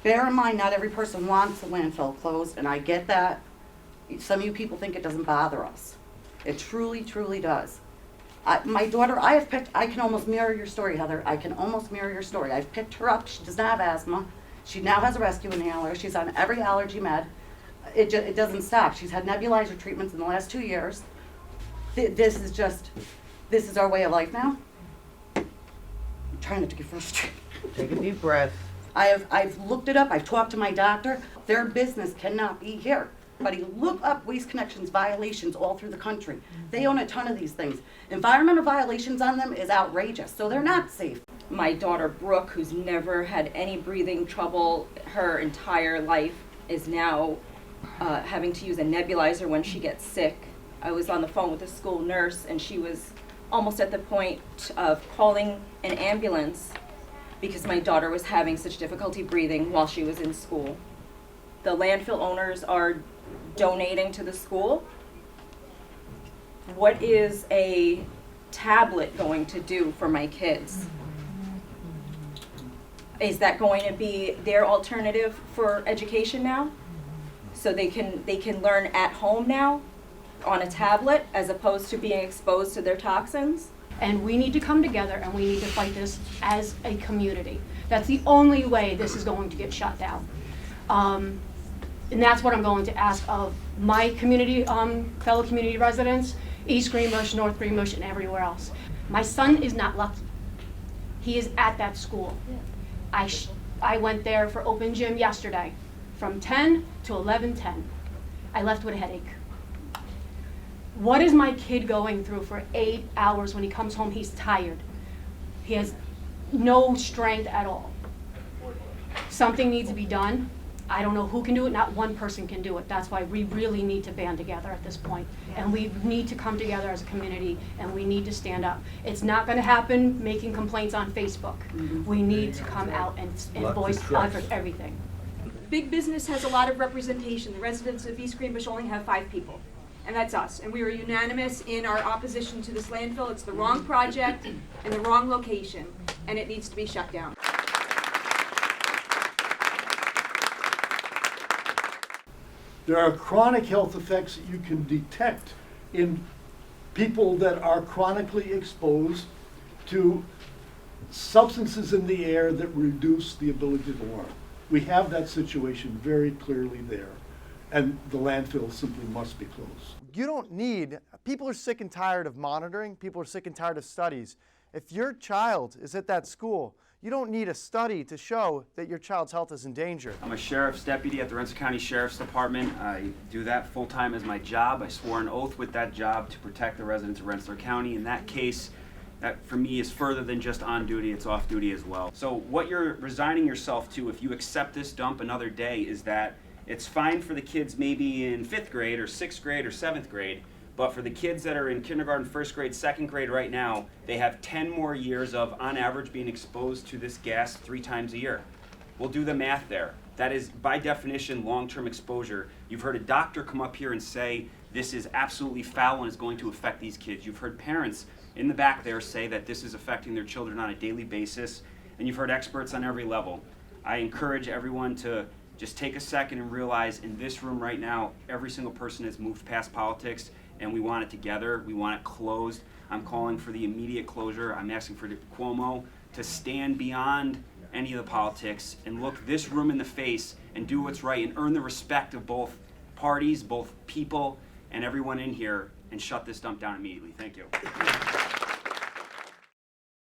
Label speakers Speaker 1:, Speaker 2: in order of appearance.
Speaker 1: bear in mind, not every person wants the landfill closed, and I get that. Some of you people think it doesn't bother us. It truly, truly does. My daughter, I can almost mirror your story, Heather. I can almost mirror your story. I've picked her up. She does not have asthma. She now has a rescue inhaler. She's on every allergy med. It doesn't stop. She's had nebulizer treatments in the last 2 years. This is our way of life now. I'm trying not to get frustrated.
Speaker 2: Take a deep breath.
Speaker 1: I've looked it up. I've talked to my doctor. Their business cannot be here. Buddy, look up Waste Connections violations all through the country. They own a ton of these things. Environmental violations on them is outrageous, so they're not safe.
Speaker 3: My daughter Brooke, who's never had any breathing trouble her entire life, is now having to use a nebulizer when she gets sick. I was on the phone with a school nurse, and she was almost at the point of calling an ambulance because my daughter was having such difficulty breathing while she was in school. The landfill owners are donating to the school. What is a tablet going to do for my kids? Is that going to be their alternative for education now? So they can learn at home now on a tablet as opposed to being exposed to their toxins?
Speaker 4: And we need to come together and we need to fight this as a community. That's the only way this is going to get shut down. And that's what I'm going to ask of my community, fellow community residents, East Greenbush, North Greenbush, and everywhere else. My son is not lucky. He is at that school. I went there for open gym yesterday from 10 to 11:10. I left with a headache. What is my kid going through for 8 hours when he comes home? He's tired. He has no strength at all. Something needs to be done. I don't know who can do it. Not one person can do it. That's why we really need to band together at this point. And we need to come together as a community, and we need to stand up. It's not going to happen making complaints on Facebook. We need to come out and voice everything.
Speaker 5: Big business has a lot of representation. The residents of East Greenbush only have 5 people, and that's us. And we were unanimous in our opposition to this landfill. It's the wrong project and the wrong location, and it needs to be shut down.
Speaker 6: There are chronic health effects that you can detect in people that are chronically exposed to substances in the air that reduce the ability to learn. We have that situation very clearly there, and the landfill simply must be closed.
Speaker 7: You don't need, people are sick and tired of monitoring, people are sick and tired of studies. If your child is at that school, you don't need a study to show that your child's health is in danger.
Speaker 8: I'm a sheriff's deputy at the Rensselaer County Sheriff's Department. I do that full-time as my job. I swore an oath with that job to protect the residents of Rensselaer County. In that case, that for me is further than just on duty, it's off duty as well. So what you're resigning yourself to if you accept this dump another day is that it's fine for the kids maybe in 5th grade or 6th grade or 7th grade, but for the kids that are in kindergarten, 1st grade, 2nd grade right now, they have 10 more years of, on average, being exposed to this gas 3 times a year. We'll do the math there. That is, by definition, long-term exposure. You've heard a doctor come up here and say this is absolutely foul and is going to affect these kids. You've heard parents in the back there say that this is affecting their children on a daily basis, and you've heard experts on every level. I encourage everyone to just take a second and realize in this room right now, every single person has moved past politics, and we want it together. We want it closed. I'm calling for the immediate closure. I'm asking for Cuomo to stand beyond any of the politics and look this room in the face and do what's right and earn the respect of both parties, both people, and everyone in here, and shut this dump down immediately. Thank you.